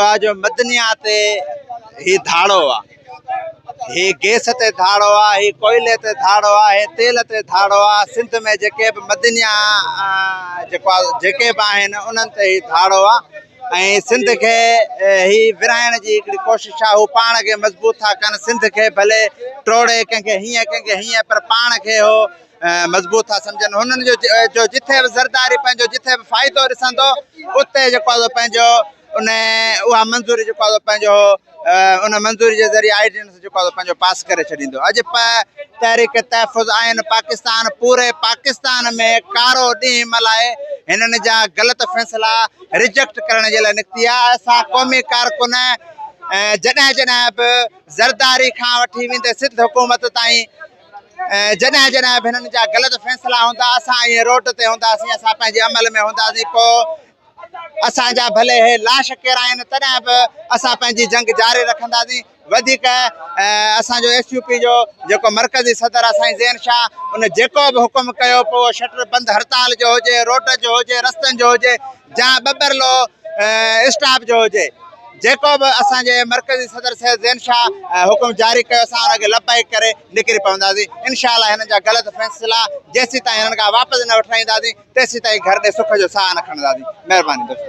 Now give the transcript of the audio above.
आज मदनिया ते ही धाड़ो आ, ही गैस ते धाड़ो आ, ही कोयले ते धाड़ो आ, ही तेल ते धाड़ो आ। सिंध में जेके बि मदनिया जेके बि आहिनि उन्हनि ते ही धाड़ो आ। ऐं सिंध खे ही विराइण जी हिकिड़ी कोशिशि आहे। हू पाण खे मज़बूत था कनि, सिंध खे भले टोड़े कंहिंखे हीअं पर पाण खे हो मज़बूत था सम्झनि। हुननि जो जिथे बि ज़रदारी पंहिंजो जिथे बि फ़ाइदो ॾिसंदो उते जेको आहे पंहिंजो उन उहा मंज़ूरी जेको आहे पंहिंजो उन मंज़ूरी जे ज़रिए आइडेंस जेको आहे पंहिंजो पास करे छॾींदो। अॼु तहरीक तहफ़ुज़ आहिनि पाकिस्तान, पूरे पाकिस्तान में कारो ॾींहुं मल्हाए हिननि जा ग़लति फ़ैसिला रिजेक्ट करण जे लाइ निकिती आहे। असां क़ौमी कारकुन जॾहिं जॾहिं बि ज़रदारी खां वठी वेंदे सिंध हुकूमत ताईं जॾहिं जॾहिं बि हिननि जा ग़लति फ़ैसिला हूंदा असां ईअं रोड ते हूंदासीं, असां पंहिंजे अमल में हूंदासीं। को असांजा भले हे लाश केर आहिनि तॾहिं बि असां पंहिंजी जंग जारी रखंदासीं। वधीक असांजो SUP जो जेको मरकज़ी सदर आहे साईं ज़ैन शाह, उन जेको बि हुकुम कयो पोइ शटर बंदि हड़ताल जो हुजे, रोड जो हुजे, रस्तनि जो हुजे, या ॿॿरलो स्टाफ जो हुजे, जेको बि असांजे मरकज़ी सदर साहिब ज़ैन शाह हुकुम जारी कयो असां हुनखे लबाइक करे निकिरी पवंदासीं। इनशाअल्लाह हिननि जा ग़लति फ़ैसिला जेसीं ताईं हिननि खां वापसि न वठाईंदासीं तेसीं ताईं घर ॾे सुख जो साह न खणंदासीं। महिरबानी दोस्तो।